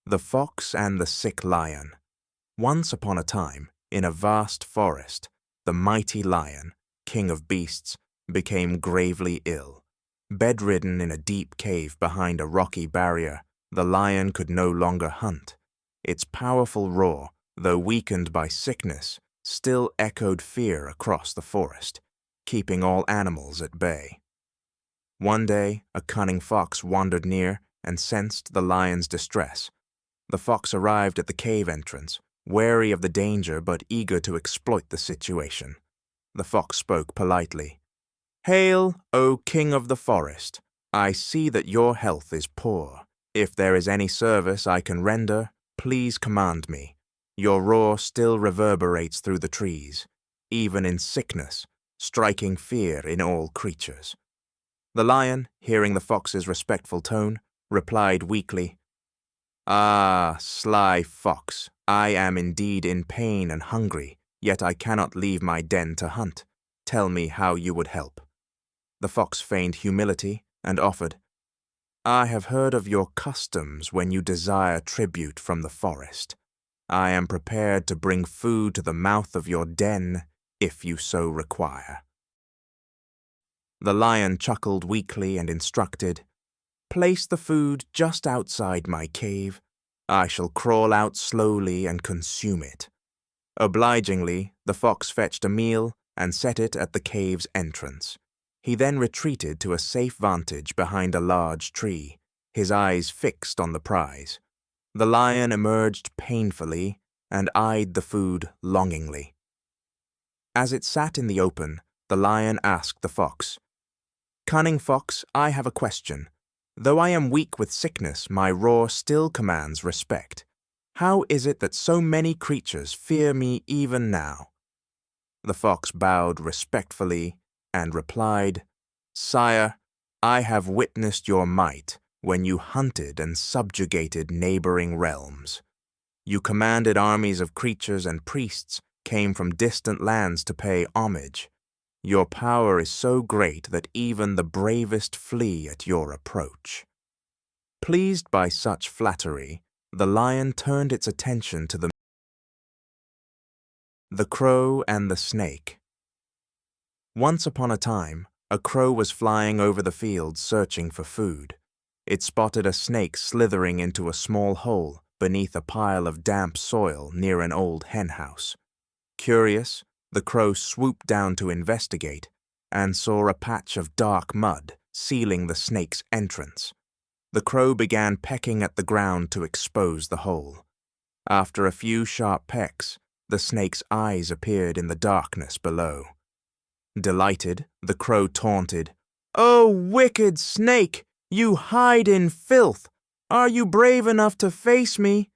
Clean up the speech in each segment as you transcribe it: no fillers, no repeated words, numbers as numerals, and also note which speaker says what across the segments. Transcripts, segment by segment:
Speaker 1: The Fox and the Sick Lion. Once upon a time, in a vast forest, the mighty lion, king of beasts, became gravely ill. Bedridden in a deep cave behind a rocky barrier, the lion could no longer hunt. Its powerful roar, though weakened by sickness, still echoed fear across the forest, keeping all animals at bay. One day, a cunning fox wandered near and sensed the lion's distress. The fox arrived at the cave entrance, wary of the danger but eager to exploit the situation. The fox spoke politely. "Hail, O king of the forest! I see that your health is poor. If there is any service I can render, please command me. Your roar still reverberates through the trees, even in sickness, striking fear in all creatures." The lion, hearing the fox's respectful tone, replied weakly, "Ah, sly fox, I am indeed in pain and hungry, yet I cannot leave my den to hunt. Tell me how you would help." The fox feigned humility and offered, "I have heard of your customs when you desire tribute from the forest. I am prepared to bring food to the mouth of your den if you so require." The lion chuckled weakly and instructed, "Place the food just outside my cave. I shall crawl out slowly and consume it." Obligingly, the fox fetched a meal and set it at the cave's entrance. He then retreated to a safe vantage behind a large tree, his eyes fixed on the prize. The lion emerged painfully and eyed the food longingly. As it sat in the open, the lion asked the fox, "Cunning fox, I have a question. Though I am weak with sickness, my roar still commands respect. How is it that so many creatures fear me even now?" The fox bowed respectfully and replied, "Sire, I have witnessed your might when you hunted and subjugated neighboring realms. You commanded armies of creatures and priests came from distant lands to pay homage. Your power is so great that even the bravest flee at your approach." Pleased by such flattery, the lion turned its attention to the crow and the snake. Once upon a time, a crow was flying over the fields searching for food. It spotted a snake slithering into a small hole beneath a pile of damp soil near an old henhouse. Curious, the crow swooped down to investigate and saw a patch of dark mud sealing the snake's entrance. The crow began pecking at the ground to expose the hole. After a few sharp pecks, the snake's eyes appeared in the darkness below. Delighted, the crow taunted, "Oh, wicked snake! You hide in filth! Are you brave enough to face me?"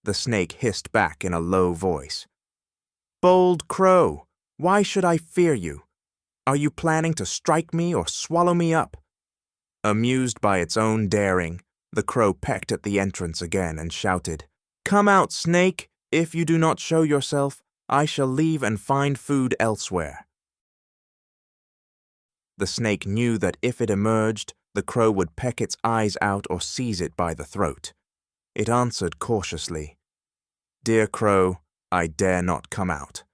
Speaker 1: The snake hissed back in a low voice, "Bold crow, why should I fear you? Are you planning to strike me or swallow me up?" Amused by its own daring, the crow pecked at the entrance again and shouted, "Come out, snake! If you do not show yourself, I shall leave and find food elsewhere." The snake knew that if it emerged, the crow would peck its eyes out or seize it by the throat. It answered cautiously, "Dear crow, I dare not come out.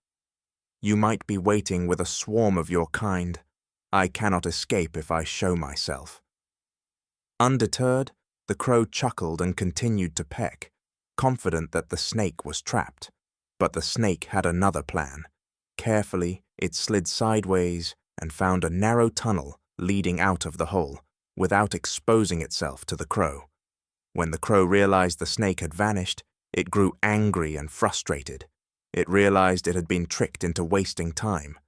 Speaker 1: You might be waiting with a swarm of your kind. I cannot escape if I show myself." Undeterred, the crow chuckled and continued to peck, confident that the snake was trapped. But the snake had another plan. Carefully, it slid sideways and found a narrow tunnel leading out of the hole, without exposing itself to the crow. When the crow realized the snake had vanished, it grew angry and frustrated. It realized it had been tricked into wasting time.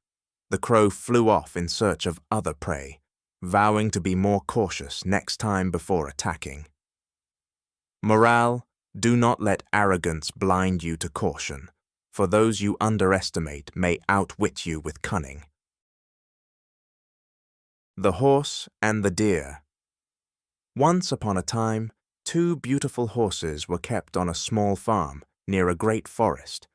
Speaker 1: The crow flew off in search of other prey, vowing to be more cautious next time before attacking. Morale: do not let arrogance blind you to caution, for those you underestimate may outwit you with cunning. The Horse and the Deer. Once upon a time, two beautiful horses were kept on a small farm near a great forest.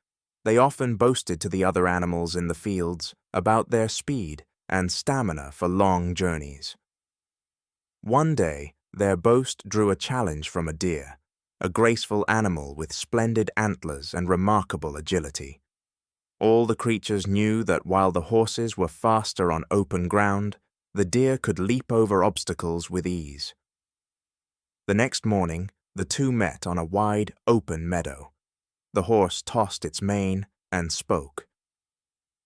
Speaker 1: They often boasted to the other animals in the fields about their speed and stamina for long journeys. One day, their boast drew a challenge from a deer. a graceful animal with splendid antlers and remarkable agility. All the creatures knew that while the horses were faster on open ground, the deer could leap over obstacles with ease. The next morning, the two met on a wide, open meadow. The horse tossed its mane and spoke.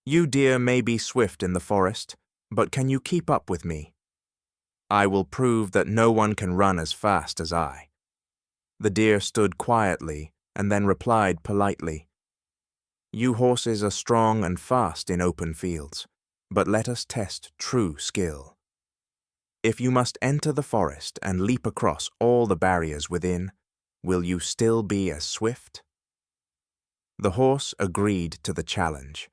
Speaker 1: "You deer may be swift in the forest, but can you keep up with me? I will prove that no one can run as fast as I." The deer stood quietly and then replied politely, "You horses are strong and fast in open fields, but let us test true skill. If you must enter the forest and leap across all the barriers within, will you still be as swift?" The horse agreed to the challenge.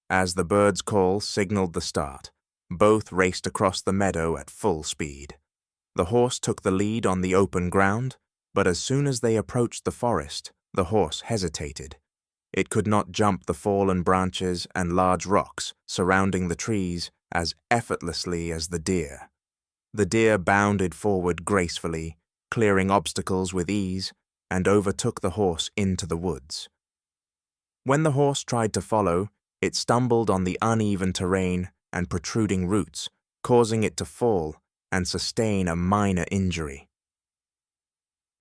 Speaker 1: As the bird's call signaled the start, both raced across the meadow at full speed. The horse took the lead on the open ground, but as soon as they approached the forest, the horse hesitated. It could not jump the fallen branches and large rocks surrounding the trees as effortlessly as the deer. The deer bounded forward gracefully, clearing obstacles with ease, and overtook the horse into the woods. When the horse tried to follow, it stumbled on the uneven terrain and protruding roots, causing it to fall and sustain a minor injury.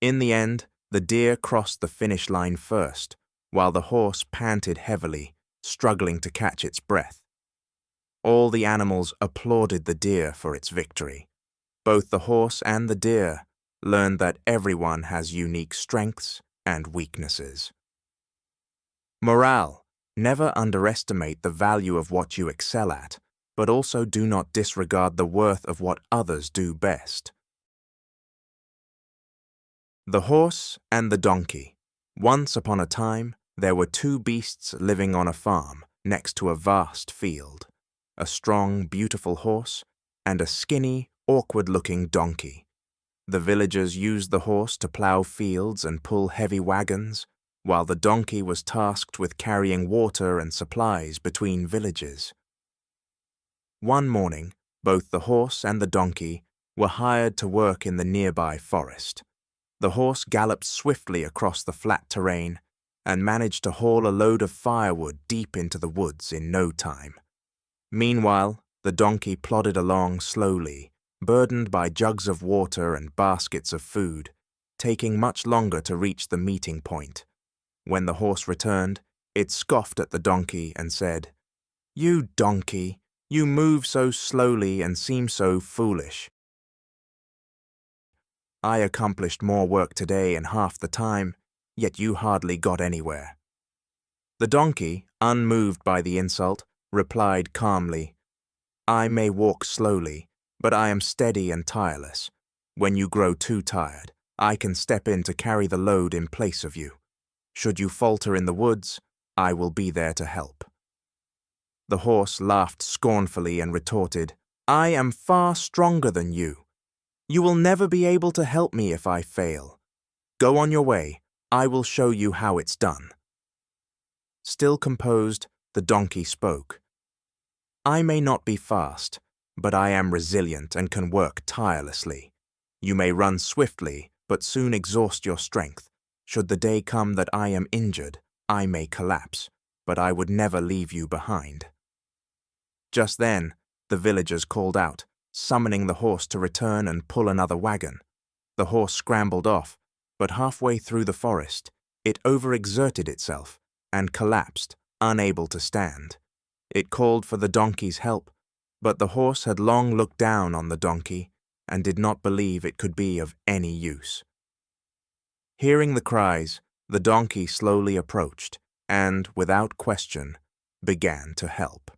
Speaker 1: In the end, the deer crossed the finish line first, while the horse panted heavily, struggling to catch its breath. All the animals applauded the deer for its victory. Both the horse and the deer learned that everyone has unique strengths and weaknesses. Morale: never underestimate the value of what you excel at, but also do not disregard the worth of what others do best. The horse and the donkey. Once upon a time, there were two beasts living on a farm next to a vast field: a strong, beautiful horse and a skinny, awkward-looking donkey. The villagers used the horse to plow fields and pull heavy wagons, while the donkey was tasked with carrying water and supplies between villages. One morning, both the horse and the donkey were hired to work in the nearby forest. The horse galloped swiftly across the flat terrain and managed to haul a load of firewood deep into the woods in no time. Meanwhile, the donkey plodded along slowly, burdened by jugs of water and baskets of food, taking much longer to reach the meeting point. When the horse returned, it scoffed at the donkey and said, "You donkey, you move so slowly and seem so foolish. I accomplished more work today in half the time, yet you hardly got anywhere." The donkey, unmoved by the insult, replied calmly, "I may walk slowly, but I am steady and tireless. When you grow too tired, I can step in to carry the load in place of you. Should you falter in the woods, I will be there to help." The horse laughed scornfully and retorted, "I am far stronger than you. You will never be able to help me if I fail. Go on your way, I will show you how it's done." Still composed, the donkey spoke, "I may not be fast, but I am resilient and can work tirelessly. You may run swiftly, but soon exhaust your strength. Should the day come that I am injured, I may collapse, but I would never leave you behind." Just then, the villagers called out, summoning the horse to return and pull another wagon. The horse scrambled off, but halfway through the forest, it overexerted itself and collapsed, unable to stand. It called for the donkey's help, but the horse had long looked down on the donkey and did not believe it could be of any use. Hearing the cries, the donkey slowly approached and, without question, began to help.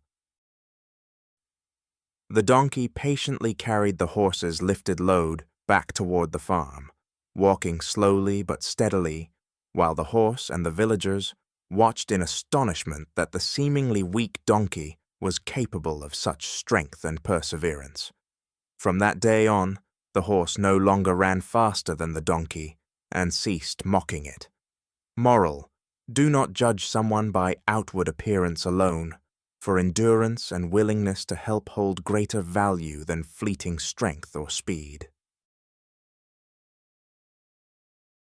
Speaker 1: The donkey patiently carried the horse's lifted load back toward the farm, walking slowly but steadily, while the horse and the villagers watched in astonishment that the seemingly weak donkey was capable of such strength and perseverance. From that day on, the horse no longer ran faster than the donkey and ceased mocking it. Moral: do not judge someone by outward appearance alone, for endurance and willingness to help hold greater value than fleeting strength or speed.